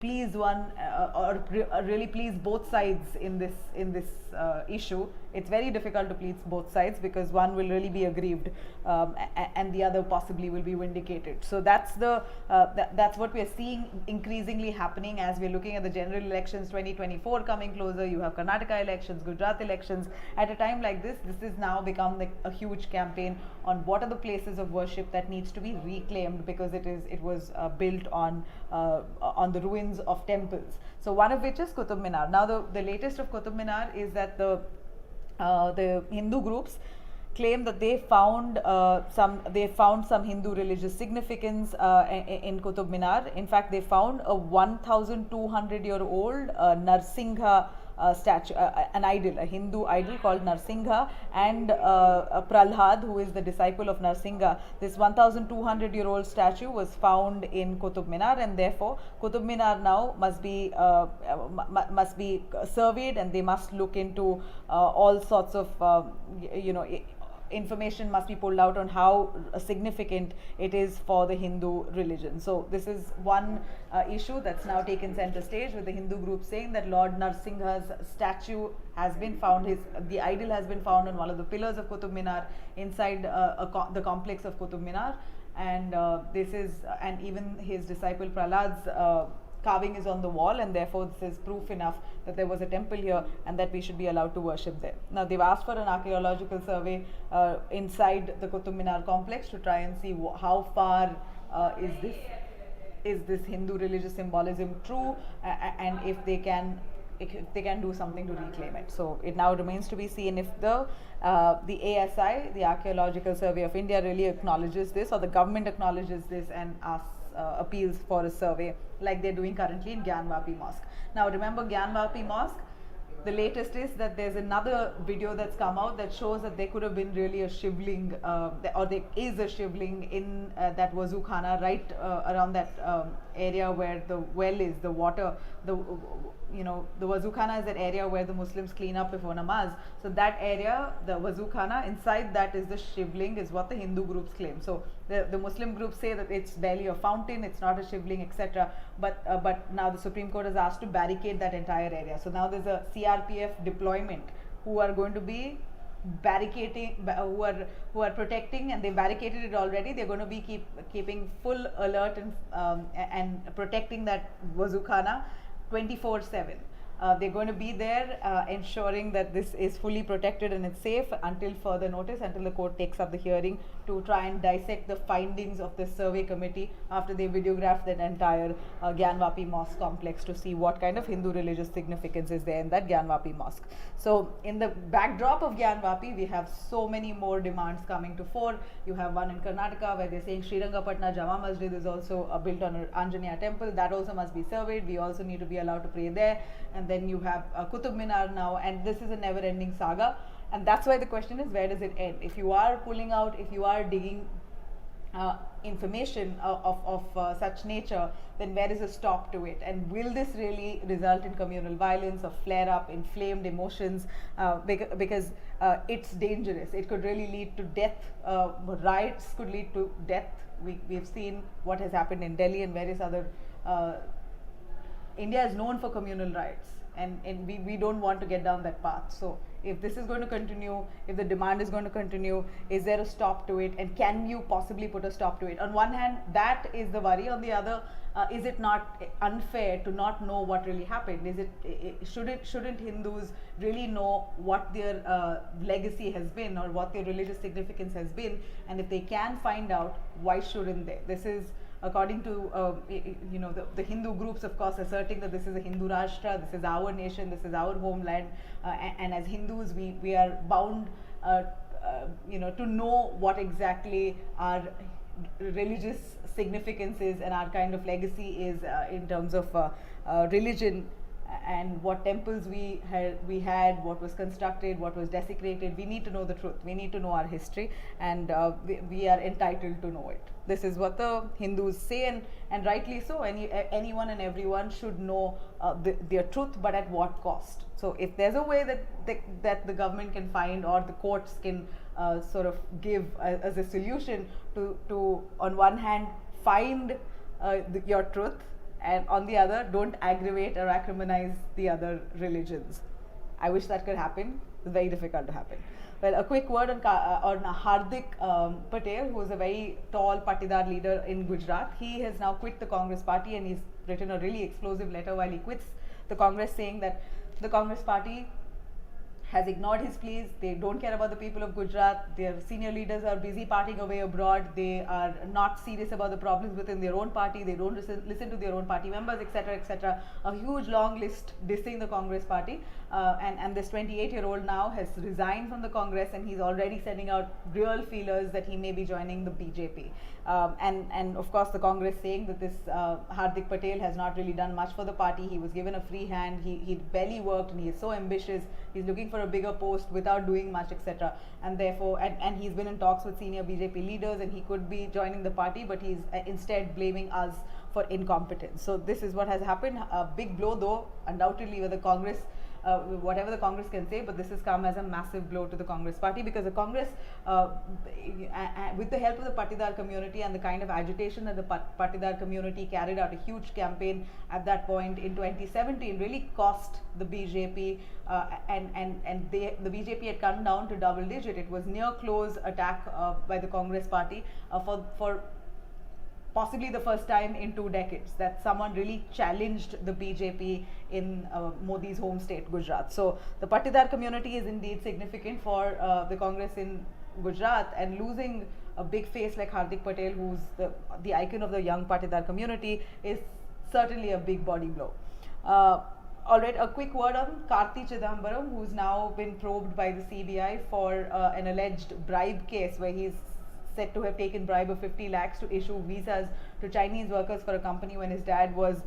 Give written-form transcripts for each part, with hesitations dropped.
please one really please both sides in this issue. It's very difficult to please both sides because one will really be aggrieved, and the other possibly will be vindicated. So that's what we are seeing increasingly happening as we're looking at the general elections 2024 coming closer. You have Karnataka elections, Gujarat elections. At a time like this is now become like a huge campaign on what are the places of worship that needs to be reclaimed, because it was built on the ruins of temples. So one of which is Qutub Minar. Now the latest of Qutub Minar is that the Hindu groups claim that they found some Hindu religious significance in Qutub Minar. In fact, they found a 1,200-year-old Narsingha statue, an idol, a Hindu idol called Narsingha, and Prahlad, who is the disciple of Narsingha. This 1,200-year-old statue was found in Qutub Minar, and therefore Qutub Minar now must be surveyed, and they must look into all sorts of information must be pulled out on how significant it is for the Hindu religion. So this is one issue that's now taken center stage, with the Hindu group saying that Lord Narsingha's statue has been found, the idol has been found on one of the pillars of Qutub Minar inside the complex of Qutub Minar, and and even his disciple Prahlad's carving is on the wall, and therefore this is proof enough that there was a temple here and that we should be allowed to worship there. Now they've asked for an archaeological survey inside the Qutub Minar complex to try and see how far is this Hindu religious symbolism true, and if they can do something to reclaim it. So it now remains to be seen if the ASI, the Archaeological Survey of India, really acknowledges this, or the government acknowledges this and appeals for a survey like they're doing currently in Gyanvapi Mosque. Now remember, Gyanvapi Mosque, the latest is that there's another video that's come out that shows that there could have been really a shivling, or there is a shivling in that Wazu Khana, right around that area where the well is, the water, the Wazu Khana is that area where the Muslims clean up before namaz. So that area, the Wazu Khana, inside that is the shivling, is what the Hindu groups claim. So the Muslim groups say that it's barely a fountain, it's not a shivling, etc. But now the Supreme Court has asked to barricade that entire area. So now there's a CRPF deployment who are going to be barricading, who are protecting, and they barricaded it already. They're going to be keeping full alert and protecting that Wazu Khana 24/7. They're going to be there ensuring that this is fully protected and it's safe until further notice, until the court takes up the hearing to try and dissect the findings of the survey committee after they videographed that entire Gyanvapi Mosque complex to see what kind of Hindu religious significance is there in that Gyanvapi Mosque. So in the backdrop of Gyanvapi, we have so many more demands coming to fore. You have one in Karnataka where they're saying Srirangapatna Jama Masjid is also built on an Anjaneya temple. That also must be surveyed. We also need to be allowed to pray there. And then you have Qutub Minar now, and this is a never-ending saga. And that's why the question is, where does it end? If you are pulling out, if you are digging information of such nature, then where is a stop to it? And will this really result in communal violence or flare up inflamed emotions? Because it's dangerous. It could really lead to death. Riots could lead to death. We've seen what has happened in Delhi and various other. India is known for communal riots, and we don't want to get down that path. So if this is going to continue, if the demand is going to continue, is there a stop to it, and can you possibly put a stop to it? On one hand, that is the worry. On the other, is it not unfair to not know what really happened? Shouldn't Hindus really know what their legacy has been, or what their religious significance has been? And if they can find out, why shouldn't they? This is according to the Hindu groups, of course, asserting that this is a Hindu Rashtra, this is our nation, this is our homeland, and as Hindus we are bound to know what exactly our religious significance is and our kind of legacy is in terms of religion, and what temples we had, what was constructed, what was desecrated. We need to know the truth. We need to know our history, and we are entitled to know it. This is what the Hindus say, and rightly so. Anyone and everyone should know their truth, but at what cost? So if there's a way that the government can find, or the courts can sort of give as a solution to on one hand find your truth, and on the other, don't aggravate or acrimonize the other religions. I wish that could happen. It's very difficult to happen. Well, a quick word on Hardik Patel, who is a very tall Patidar leader in Gujarat. He has now quit the Congress party, and he's written a really explosive letter while he quits the Congress, saying that the Congress party has ignored his pleas. They don't care about the people of Gujarat. Their senior leaders are busy partying away abroad. They are not serious about the problems within their own party. They don't listen to their own party members, etc., etc. A huge long list dissing the Congress party. And this 28-year-old now has resigned from the Congress, and he's already sending out real feelers that he may be joining the BJP. And of course, the Congress saying that this Hardik Patel has not really done much for the party. He was given a free hand. He barely worked, and he is so ambitious. He's looking for a bigger post without doing much, etc. And therefore, and he's been in talks with senior BJP leaders, and he could be joining the party, but he's instead blaming us for incompetence. So this is what has happened. A big blow, though, undoubtedly, with the Congress. Whatever the Congress can say, but this has come as a massive blow to the Congress party, because the Congress, with the help of the Patidar community and the kind of agitation that the Patidar community carried out, a huge campaign at that point in 2017, really cost the BJP, and the BJP had come down to double digit. It was near close attack by the Congress party for possibly the first time in 2 decades that someone really challenged the BJP in Modi's home state, Gujarat. So the Patidar community is indeed significant for the Congress in Gujarat, and losing a big face like Hardik Patel, who's the icon of the young Patidar community, is certainly a big body blow. Alright, a quick word on Karti Chidambaram, who's now been probed by the CBI for an alleged bribe case where he's said to have taken bribe of 50 lakhs to issue visas to Chinese workers for a company when his dad was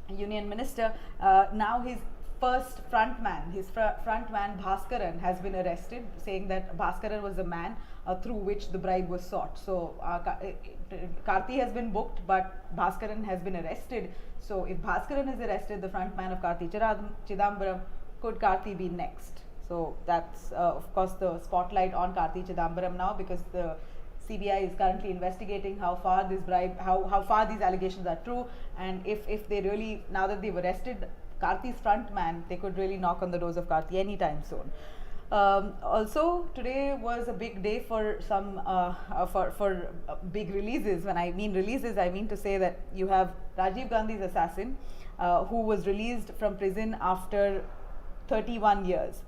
union minister. Now his first frontman, Bhaskaran, has been arrested, saying that Bhaskaran was the man through which the bribe was sought. So Karti has been booked, but Bhaskaran has been arrested. So if Bhaskaran is arrested, the frontman of Karti Chidambaram, could Karti be next? So that's of course the spotlight on Karti Chidambaram now, because the CBI is currently investigating how far this bribe, how far these allegations are true, and if they really, now that they've arrested Karti's front man, they could really knock on the doors of Karti anytime soon. Also, today was a big day for some for big releases. When I mean releases, I mean to say that you have Rajiv Gandhi's assassin, who was released from prison after 31 years.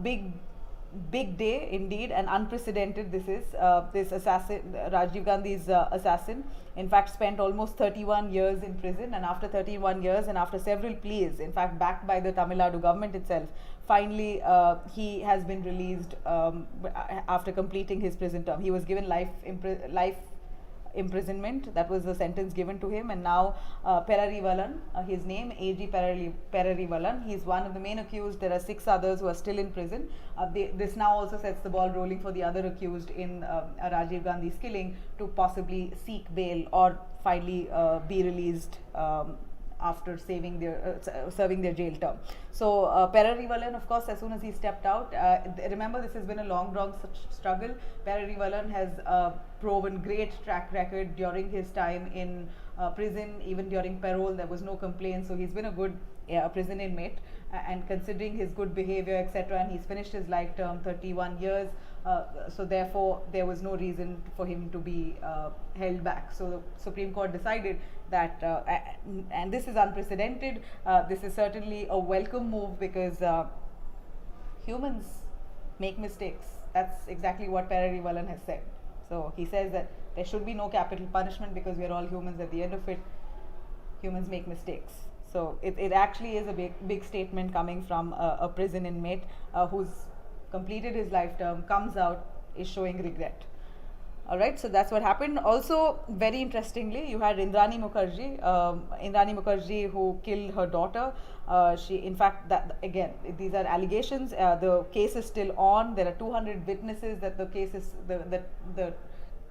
Big day indeed, and unprecedented. This is this assassin, Rajiv Gandhi's assassin, in fact spent almost 31 years in prison, and after 31 years and after several pleas, in fact backed by the Tamil Nadu government itself, finally he has been released after completing his prison term. He was given life imprisonment. That was the sentence given to him, and now Perarivalan, his name AG Perarivalan, he's one of the main accused. There are 6 others who are still in prison. This now also sets the ball rolling for the other accused in Rajiv Gandhi's killing to possibly seek bail or finally be released after serving their jail term. So Perarivalan, of course, as soon as he stepped out, remember this has been a long struggle. Perarivalan has proven great track record during his time in prison. Even during parole, there was no complaint. So he's been a good prison inmate, and considering his good behavior, etc., and he's finished his life term, 31 years. So therefore, there was no reason for him to be held back. So the Supreme Court decided that, and this is unprecedented. This is certainly a welcome move, because humans make mistakes. That's exactly what Perarivalan has said. So he says that there should be no capital punishment because we are all humans. At the end of it, humans make mistakes. So it actually is a big statement coming from a prison inmate who's completed his life term, comes out, is showing regret. Alright, so that's what happened. Also, very interestingly, you had Indrani Mukherjee who killed her daughter. She, in fact, that again, these are allegations. The case is still on. There are 200 witnesses that the case is, the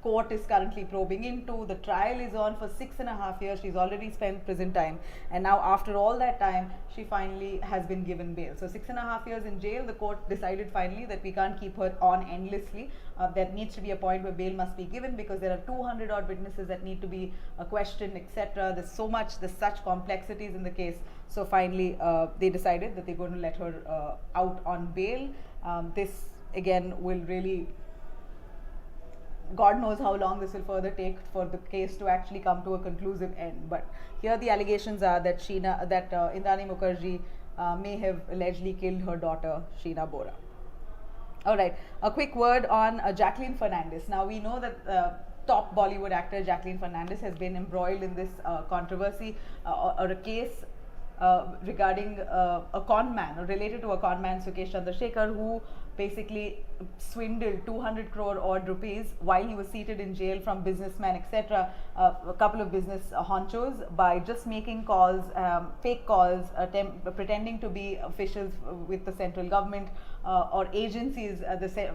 court is currently probing into. The trial is on for 6.5 years. She's already spent prison time, and now after all that time, she finally has been given bail. So 6.5 years in jail. The court decided finally that we can't keep her on endlessly. There needs to be a point where bail must be given, because there are 200 odd witnesses that need to be questioned, etc. There's such complexities in the case. So finally, they decided that they're going to let her out on bail. This again will really, God knows how long this will further take for the case to actually come to a conclusive end. But here the allegations are that Indrani Mukherjee may have allegedly killed her daughter, Sheena Bora. Alright, a quick word on Jacqueline Fernandez. Now we know that top Bollywood actor Jacqueline Fernandez has been embroiled in this controversy or a case regarding a con man, or related to a con man, Sukesh Chandrasekhar, who basically swindled 200 crore odd rupees while he was seated in jail from businessmen, etc. A couple of business honchos, by just making calls, fake calls, pretending to be officials with the central government or agencies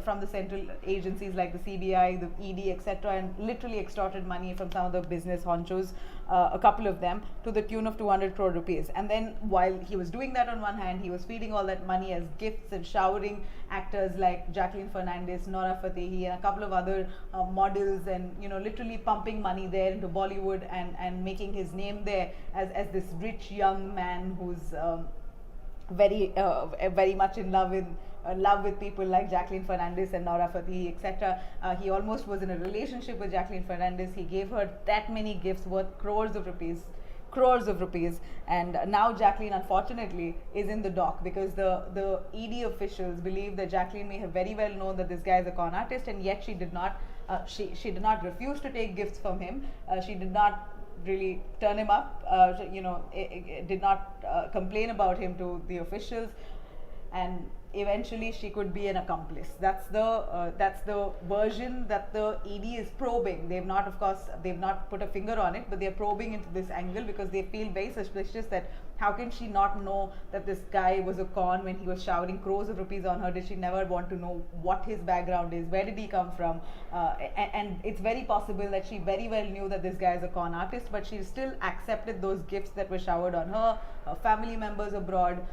from the central agencies like the CBI, the ED, etc., and literally extorted money from some of the business honchos, a couple of them, to the tune of 200 crore rupees. And then while he was doing that, on one hand, he was feeding all that money as gifts and showering actors like Jacqueline Fernandez, Nora Fatehi, and a couple of other models, and literally pumping money there into Bollywood and making his name there as this rich young man who's very much in love with people like Jacqueline Fernandez and Nora Fatehi, etc. He almost was in a relationship with Jacqueline Fernandez. He gave her that many gifts worth crores of rupees, and now Jacqueline, unfortunately, is in the dock, because the ED officials believe that Jacqueline may have very well known that this guy is a con artist, and yet she did not she did not refuse to take gifts from him. She did not really turn him up, did not complain about him to the officials, and eventually she could be an accomplice. That's the version that the ED is probing. They've not put a finger on it, but they're probing into this angle because they feel very suspicious that how can she not know that this guy was a con when he was showering crores of rupees on her? Did she never want to know what his background is? Where did he come from? And it's very possible that she very well knew that this guy is a con artist, but she still accepted those gifts that were showered on her, her family members abroad,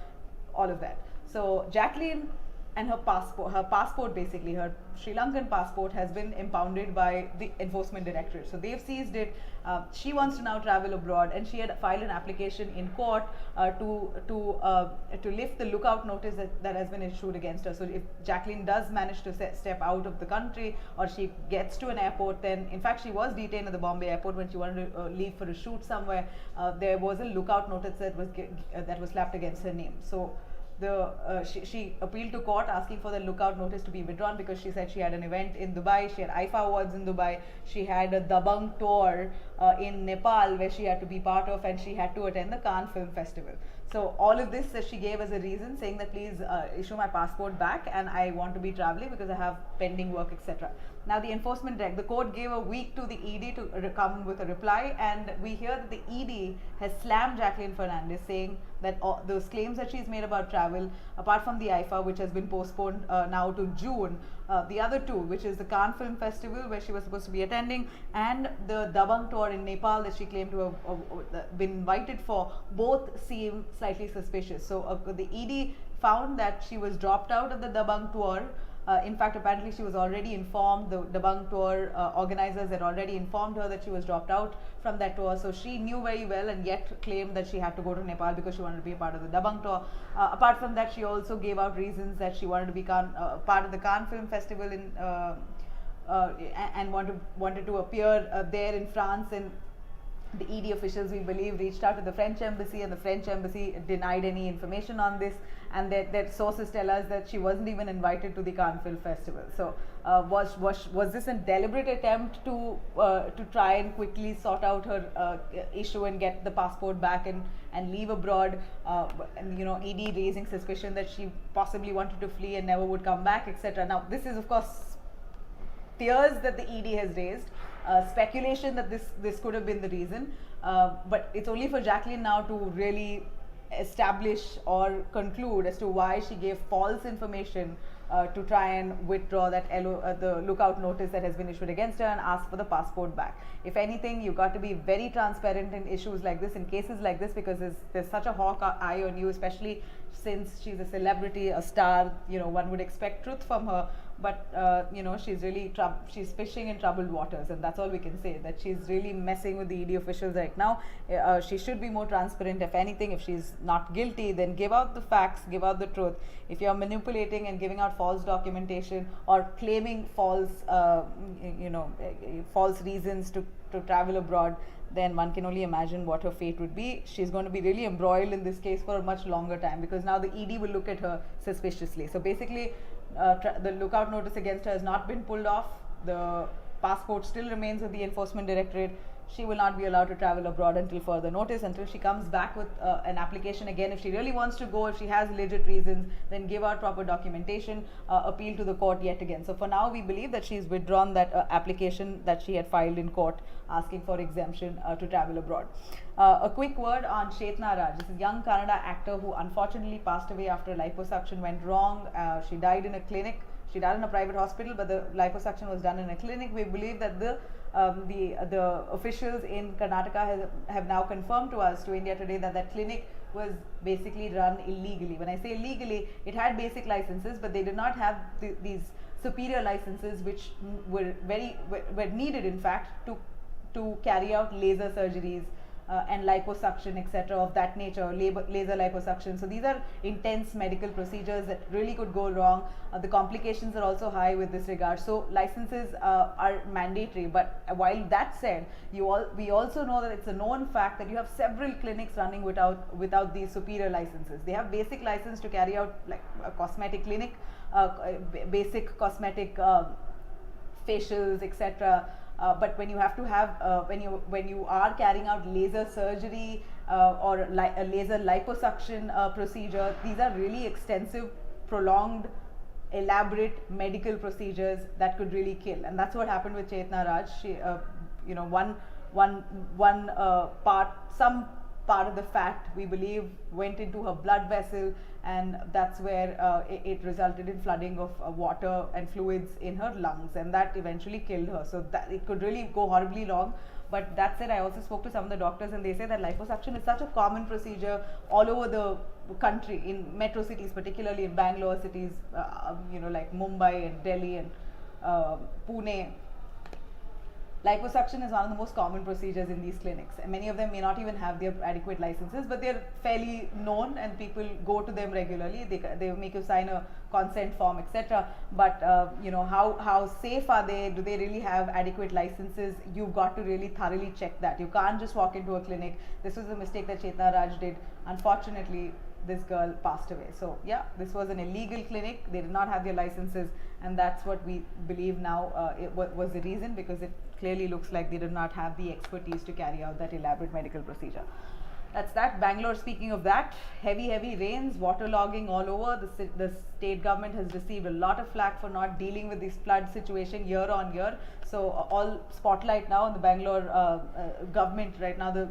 all of that. So Jacqueline and her passport basically, her Sri Lankan passport, has been impounded by the Enforcement Directorate. So they've seized it. She wants to now travel abroad, and she had filed an application in court to lift the lookout notice that has been issued against her. So if Jacqueline does manage to step out of the country, or she gets to an airport, then in fact she was detained at the Bombay airport when she wanted to leave for a shoot somewhere. There was a lookout notice that was slapped against her name. So she appealed to court asking for the lookout notice to be withdrawn, because she said she had an event in Dubai, she had IFA awards in Dubai, she had a Dabang tour in Nepal where she had to be part of, and she had to attend the Cannes Film Festival. So all of this she gave as a reason, saying that please issue my passport back, and I want to be traveling because I have pending work, etc. Now the the court gave a week to the ED to come with a reply, and we hear that the ED has slammed Jacqueline Fernandez, saying that those claims that she's made about travel, apart from the IFA, which has been postponed now to June, the other two, which is the Cannes Film Festival where she was supposed to be attending, and the Dabang tour in Nepal that she claimed to have been invited for, both seem slightly suspicious. So the ED found that she was dropped out of the Dabang tour. In fact, apparently she was already informed, the Dabang tour organizers had already informed her that she was dropped out from that tour. So she knew very well, and yet claimed that she had to go to Nepal because she wanted to be a part of the Dabang tour. Apart from that, she also gave out reasons that she wanted to be part of the Cannes Film Festival and wanted to appear there in France. And the ED officials, we believe, reached out to the French embassy, and the French embassy denied any information on this, and their sources tell us that she wasn't even invited to the Cannes Film Festival. So was this a deliberate attempt to try and quickly sort out her issue and get the passport back and leave abroad, and ED raising suspicion that she possibly wanted to flee and never would come back, etc. Now this is of course fears that the ED has raised, speculation that this could have been the reason, but it's only for Jacqueline now to really establish or conclude as to why she gave false information to try and withdraw that the lookout notice that has been issued against her and ask for the passport back. If anything, you've got to be very transparent in issues like this, in cases like this, because there's such a hawk eye on you, especially since she's a celebrity, a star. One would expect truth from her, but she's really she's fishing in troubled waters, and that's all we can say, that she's really messing with the ED officials right now. She should be more transparent. If anything, if she's not guilty, then give out the facts, give out the truth. If you're manipulating and giving out false documentation or claiming false reasons to travel abroad, then one can only imagine what her fate would be. She's going to be really embroiled in this case for a much longer time, because now the ED will look at her suspiciously. So basically, the lookout notice against her has not been pulled off. The passport still remains with the Enforcement Directorate. She will not be allowed to travel abroad until further notice, until she comes back with an application again. If she really wants to go, if she has legit reasons, then give out proper documentation, appeal to the court yet again. So for now, we believe that she's withdrawn that application that she had filed in court asking for exemption to travel abroad. A quick word on Chetna Raj. This is a young Kannada actor who unfortunately passed away after liposuction went wrong. She died in a clinic. She died in a private hospital, but the liposuction was done in a clinic. We believe that the officials in Karnataka have now confirmed to us, to India Today, that clinic was basically run illegally. When I say illegally, it had basic licenses, but they did not have these superior licenses, which were needed, in fact, to carry out laser surgeries and liposuction, etc., of that nature, laser liposuction. So these are intense medical procedures that really could go wrong. The complications are also high with this regard. So licenses are mandatory. But while that said, we also know that it's a known fact that you have several clinics running without these superior licenses. They have basic license to carry out like a cosmetic clinic, basic cosmetic facials, etc. But when you have to have when you are carrying out laser surgery or a laser liposuction procedure, these are really extensive, prolonged, elaborate medical procedures that could really kill. And that's what happened with Chetna Raj. She, some part of the fat, we believe, went into her blood vessel, and that's where it resulted in flooding of water and fluids in her lungs, and that eventually killed her. So that it could really go horribly wrong. But that said, I also spoke to some of the doctors, and they say that liposuction is such a common procedure all over the country, in metro cities, particularly in Bangalore cities, like Mumbai and Delhi and Pune. Liposuction is one of the most common procedures in these clinics, and many of them may not even have their adequate licenses, but they're fairly known and people go to them regularly. They make you sign a consent form, etc. But how safe are they? Do they really have adequate licenses? You've got to really thoroughly check that. You can't just walk into a clinic. This was a mistake that Chetna Raj did. Unfortunately, this girl passed away. So yeah, this was an illegal clinic. They did not have their licenses, and that's what we believe now was the reason, because it clearly looks like they did not have the expertise to carry out that elaborate medical procedure. That's that. Bangalore, speaking of that, heavy rains, waterlogging all over. The state government has received a lot of flack for not dealing with this flood situation year on year. So all spotlight now on the Bangalore government right now, the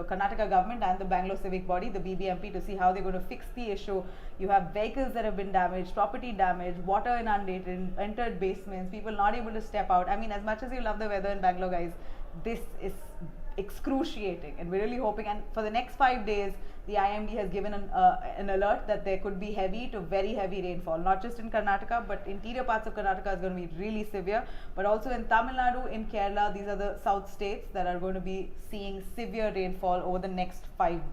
Karnataka government and the Bangalore civic body, the BBMP, to see how they're going to fix the issue. You have vehicles that have been damaged, property damaged, water inundated, entered basements, people not able to step out. I mean, as much as you love the weather in Bangalore, guys, this is excruciating, and we're really hoping. And for the next 5 days, the IMD has given an alert that there could be heavy to very heavy rainfall, not just in Karnataka, but interior parts of Karnataka is going to be really severe, but also in Tamil Nadu, in Kerala. These are the south states that are going to be seeing severe rainfall over the next 5 days.